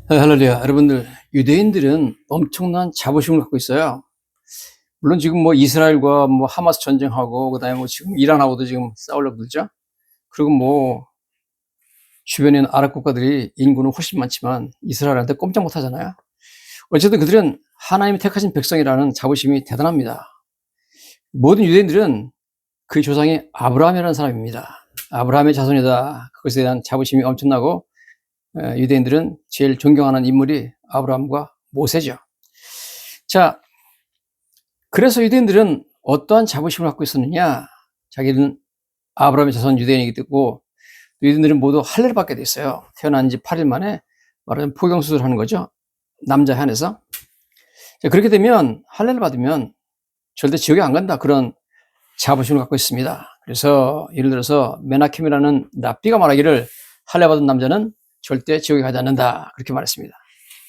할렐루야. 여러분들, 유대인들은 엄청난 자부심을 갖고 있어요. 물론 지금 뭐 이스라엘과 뭐 하마스 전쟁하고, 그 다음에 뭐 지금 이란하고도 지금 싸우려고 그러죠. 그리고 뭐 주변에 있는 아랍 국가들이 인구는 훨씬 많지만 이스라엘한테 꼼짝 못 하잖아요. 어쨌든 그들은 하나님이 택하신 백성이라는 자부심이 대단합니다. 모든 유대인들은 그 조상이 아브라함이라는 사람입니다. 아브라함의 자손이다. 그것에 대한 자부심이 엄청나고, 유대인들은 제일 존경하는 인물이 아브라함과 모세죠. 자, 그래서 유대인들은 어떠한 자부심을 갖고 있었느냐? 자기는 아브라함의 자손 유대인이기 때문에 유대인들은 모두 할례를 받게 됐어요. 태어난 지 8일 만에 말하자면 포경수술을 하는 거죠. 남자 한에서. 자, 그렇게 되면 할례를 받으면 절대 지옥에 안 간다. 그런 자부심을 갖고 있습니다. 그래서 예를 들어서 메나켐이라는 랍비가 말하기를 할례 받은 남자는 절대 지옥에 가지 않는다. 그렇게 말했습니다.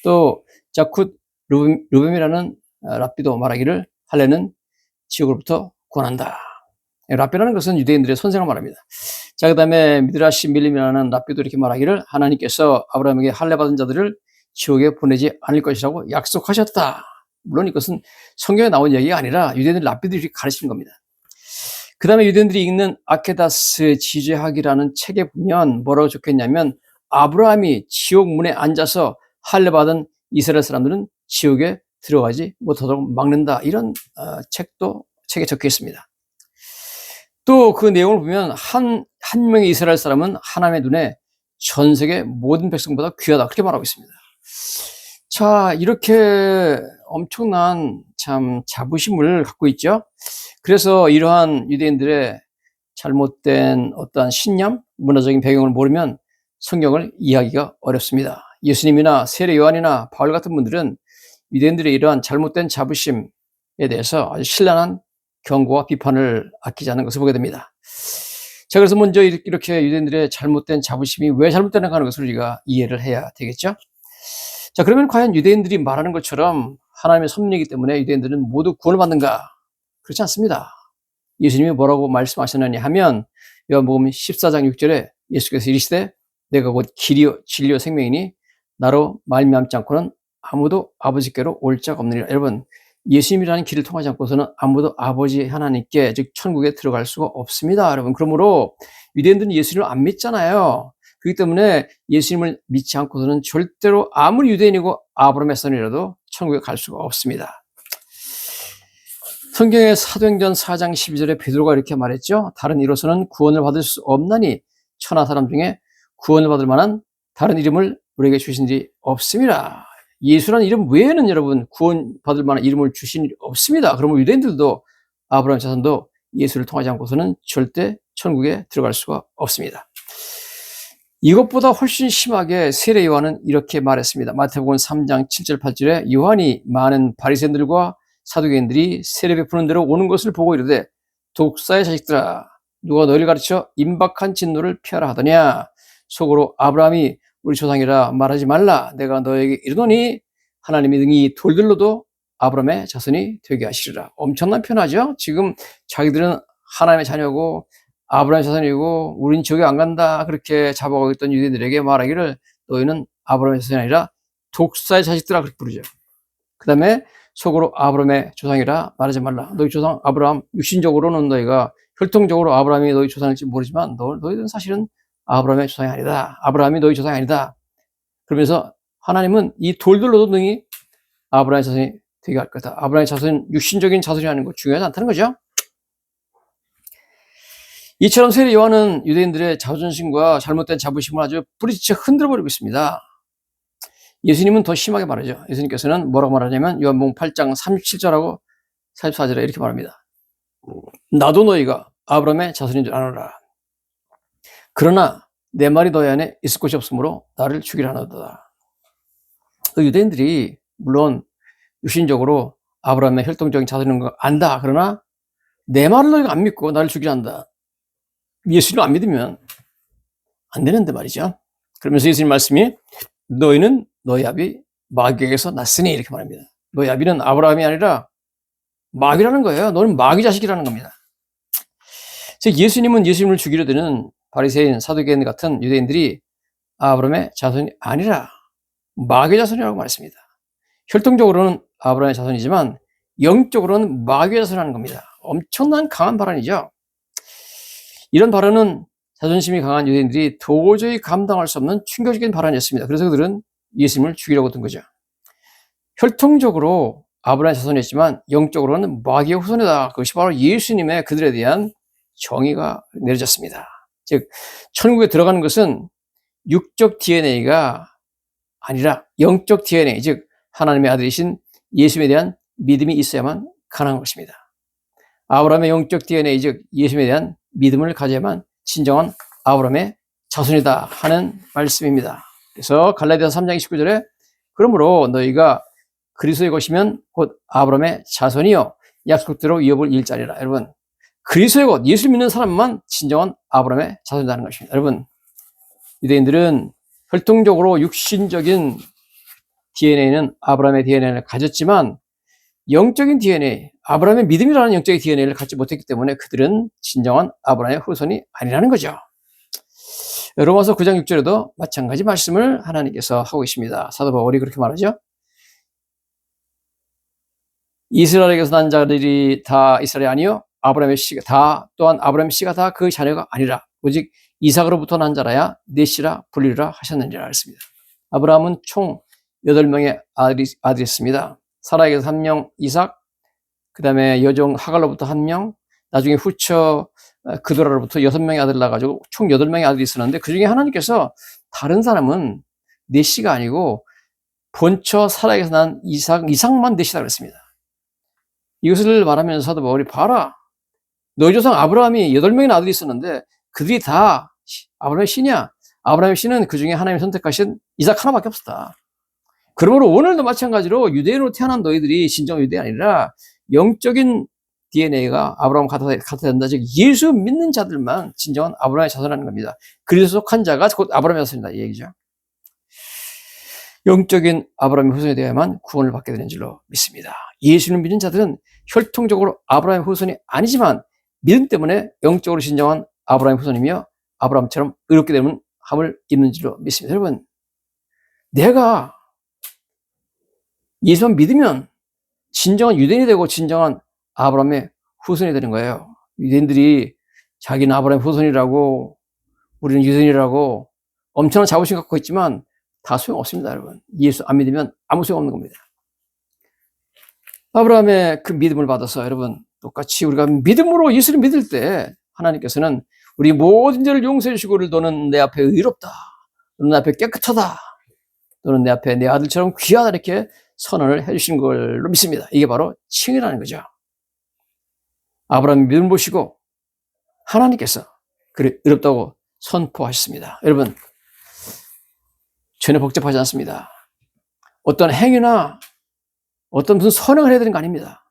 또 자쿠 루벤이라는 랍비도 말하기를 할례는 지옥으로부터 구원한다. 랍비라는 것은 유대인들의 선생을 말합니다. 자, 그 다음에 미드라시 밀림이라는 랍비도 이렇게 말하기를 하나님께서 아브라함에게 할례 받은 자들을 지옥에 보내지 않을 것이라고 약속하셨다. 물론 이것은 성경에 나온 이야기가 아니라 유대인들 랍비들이 이렇게 가르치는 겁니다. 그 다음에 유대인들이 읽는 아케다스 지제학이라는 책에 보면 뭐라고 적혀있냐면 아브라함이 지옥 문에 앉아서 할례 받은 이스라엘 사람들은 지옥에 들어가지 못하도록 막는다. 이런 책에 적혀 있습니다. 또 그 내용을 보면 한 명의 이스라엘 사람은 하나님의 눈에 전 세계 모든 백성보다 귀하다. 그렇게 말하고 있습니다. 자, 이렇게 엄청난 참 자부심을 갖고 있죠. 그래서 이러한 유대인들의 잘못된 어떠한 신념, 문화적인 배경을 모르면 성경을 이해하기가 어렵습니다. 예수님이나 세례 요한이나 바울 같은 분들은 유대인들의 이러한 잘못된 자부심에 대해서 아주 신랄한 경고와 비판을 아끼지 않은 것을 보게 됩니다. 자, 그래서 먼저 이렇게 유대인들의 잘못된 자부심이 왜 잘못되는가 하는 것을 우리가 이해를 해야 되겠죠. 자, 그러면 과연 유대인들이 말하는 것처럼 하나님의 섭리이기 때문에 유대인들은 모두 구원을 받는가? 그렇지 않습니다. 예수님이 뭐라고 말씀하셨느냐 하면 요한복음 14장 6절에 예수께서 이르시되 내가 곧 길이요 진리요 생명이니 나로 말미암지 않고는 아무도 아버지께로 올 자가 없느니라. 여러분, 예수님이라는 길을 통하지 않고서는 아무도 아버지 하나님께 즉 천국에 들어갈 수가 없습니다. 여러분, 그러므로 유대인들은 예수님을 안 믿잖아요. 그렇기 때문에 예수님을 믿지 않고서는 절대로 아무리 유대인이고 아브라함의 선이라도 천국에 갈 수가 없습니다. 성경의 사도행전 4장 12절에 베드로가 이렇게 말했죠. 다른 이로서는 구원을 받을 수 없나니 천하 사람 중에 구원을 받을 만한 다른 이름을 우리에게 주신 일이 없습니다. 예수라는 이름 외에는 여러분 구원받을 만한 이름을 주신 일이 없습니다. 그러면 유대인들도 아브라함 자손도 예수를 통하지 않고서는 절대 천국에 들어갈 수가 없습니다. 이것보다 훨씬 심하게 세례 요한은 이렇게 말했습니다. 마태복음 3장 7절 8절에 요한이 많은 바리새인들과 사두개인들이 세례 베푸는 대로 오는 것을 보고 이르되 독사의 자식들아 누가 너희를 가르쳐 임박한 진노를 피하라 하더냐. 속으로 아브라함이 우리 조상이라 말하지 말라. 내가 너에게 이르노니 하나님이 등이 돌들로도 아브라함의 자손이 되게 하시리라. 엄청난 표현하죠. 지금 자기들은 하나님의 자녀고 아브라함의 자손이고 우린 지옥에 안 간다. 그렇게 잡아가고 있던 유대인들에게 말하기를 너희는 아브라함의 자손이 아니라 독사의 자식들아. 그렇게 부르죠. 그 다음에 속으로 아브라함의 조상이라 말하지 말라. 너희 조상 아브라함 육신적으로는 너희가 혈통적으로 아브라함이 너희 조상일지 모르지만 너희들은 사실은 아브라함의 조상이 아니다. 아브라함이 너희 조상이 아니다. 그러면서 하나님은 이 돌들로도 능히 아브라함의 자손이 되게 할 거다. 아브라함의 자손은 육신적인 자손이라는 거 중요하지 않다는 거죠. 이처럼 세례 요한은 유대인들의 자존심과 잘못된 자부심을 아주 뿌리째 흔들어버리고 있습니다. 예수님은 더 심하게 말하죠. 예수님께서는 뭐라고 말하냐면 요한복음 8장 37절하고 44절에 이렇게 말합니다. 나도 너희가 아브라함의 자손인 줄 아노라. 그러나 내 말이 너희 안에 있을 곳이 없으므로 나를 죽이려 하노다. 유대인들이 물론 육신적으로 아브라함의 혈통적인 자손인 거 안다. 그러나 내 말을 너희가 안 믿고 나를 죽이려 한다. 예수님을 안 믿으면 안 되는데 말이죠. 그러면서 예수님 말씀이 너희는 너희 아비 마귀에게서 났으니 이렇게 말합니다. 너희 아비는 아브라함이 아니라 마귀라는 거예요. 너는 마귀 자식이라는 겁니다. 즉 예수님은 예수님을 죽이려 드는 바리새인, 사두개인 같은 유대인들이 아브라함의 자손이 아니라 마귀의 자손이라고 말했습니다. 혈통적으로는 아브라함의 자손이지만 영적으로는 마귀의 자손이라는 겁니다. 엄청난 강한 발언이죠. 이런 발언은 자존심이 강한 유대인들이 도저히 감당할 수 없는 충격적인 발언이었습니다. 그래서 그들은 예수님을 죽이려고 했던 거죠. 혈통적으로 아브라함의 자손이었지만 영적으로는 마귀의 후손이다. 그것이 바로 예수님의 그들에 대한 정의가 내려졌습니다. 즉 천국에 들어가는 것은 육적 DNA가 아니라 영적 DNA, 즉 하나님의 아들이신 예수님에 대한 믿음이 있어야만 가능한 것입니다. 아브라함의 영적 DNA, 즉 예수님에 대한 믿음을 가져야만 진정한 아브라함의 자손이다 하는 말씀입니다. 그래서 갈라디아서 3장 29절에 그러므로 너희가 그리스도의 것이면 곧 아브라함의 자손이요 약속대로 이어볼 일자리라. 여러분, 그리스도의 것, 예수 믿는 사람만 진정한 아브라함의 자손이라는 것입니다. 여러분, 유대인들은 혈통적으로 육신적인 DNA는 아브라함의 DNA를 가졌지만 영적인 DNA, 아브라함의 믿음이라는 영적인 DNA를 갖지 못했기 때문에 그들은 진정한 아브라함의 후손이 아니라는 거죠. 로마서 9장 6절에도 마찬가지 말씀을 하나님께서 하고 있습니다. 사도 바울이 그렇게 말하죠. 이스라엘에게서 난 자들이 다 이스라엘이 아니요 아브라함의 씨가 다 또한 아브라함의 씨가 다 그 자녀가 아니라 오직 이삭으로부터 난 자라야 내 씨라 불리라 하셨느니라 했습니다. 아브라함은 총 8명의 아들이었습니다. 사라에게서 1명 이삭, 그 다음에 여종 하갈로부터 1명, 나중에 후처 그도라로부터 6명의 아들을 낳아가지고 총 8명의 아들이 있었는데 그 중에 하나님께서 다른 사람은 내 씨가 아니고 본처 사라에게서 난 이삭만 내 씨라 그랬습니다. 이것을 말하면서 사도 바울이 봐라. 너희 조상 아브라함이 8명의 아들이 있었는데 그들이 다 아브라함의 씨냐? 아브라함의 씨는 그 중에 하나님이 선택하신 이삭 하나밖에 없었다. 그러므로 오늘도 마찬가지로 유대인으로 태어난 너희들이 진정 유대인이 아니라 영적인 DNA가 아브라함 같아야 된다. 즉 예수 믿는 자들만 진정한 아브라함의 자손이라는 겁니다. 그리스도 속한 자가 곧 아브라함의 자손이다 이 얘기죠. 영적인 아브라함의 후손이 되어야만 구원을 받게 되는 줄로 믿습니다. 예수를 믿는 자들은 혈통적으로 아브라함의 후손이 아니지만 믿음 때문에 영적으로 진정한 아브라함의 후손이며 아브라함처럼 의롭게 되는 함을 입는 줄로 믿습니다. 여러분, 내가 예수만 믿으면 진정한 유대인이 되고 진정한 아브라함의 후손이 되는 거예요. 유대인들이 자기는 아브라함의 후손이라고 우리는 유대인이라고 엄청난 자부심 갖고 있지만 다 소용없습니다. 여러분, 예수 안 믿으면 아무 소용없는 겁니다. 아브라함의 그 믿음을 받아서 여러분 똑같이 우리가 믿음으로 예수를 믿을 때 하나님께서는 우리 모든 죄를 용서해 주시고 너는 내 앞에 의롭다, 너는 내 앞에 깨끗하다, 너는 내 앞에 내 아들처럼 귀하다 이렇게 선언을 해주신 걸로 믿습니다. 이게 바로 칭이라는 거죠. 아브라함의 믿음을 보시고 하나님께서 그를 의롭다고 선포하셨습니다. 여러분, 전혀 복잡하지 않습니다. 어떤 행위나 어떤 무슨 선행을 해야 되는 거 아닙니다.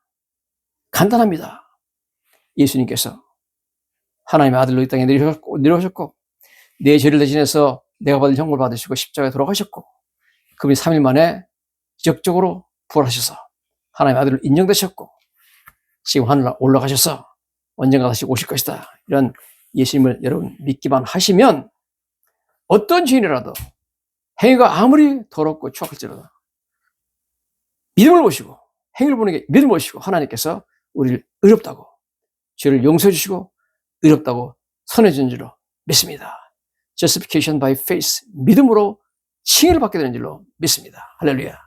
간단합니다. 예수님께서 하나님의 아들로 이 땅에 내려오셨고 내 죄를 대신해서 내가 받은 형벌을 받으시고 십자가에 돌아가셨고 그분이 3일 만에 기적적으로 부활하셔서 하나님의 아들로 인정되셨고 지금 하늘에 올라가셔서 언젠가 다시 오실 것이다. 이런 예수님을 여러분 믿기만 하시면 어떤 죄인이라도 행위가 아무리 더럽고 추악할지라도 믿음을 보시고 행위를 보는 게 믿음을 보시고 하나님께서 우리를 의롭다고 죄를 용서해 주시고 의롭다고 선해 준 줄로 믿습니다. Justification by faith, 믿음으로 칭의를 받게 되는 줄로 믿습니다. 할렐루야.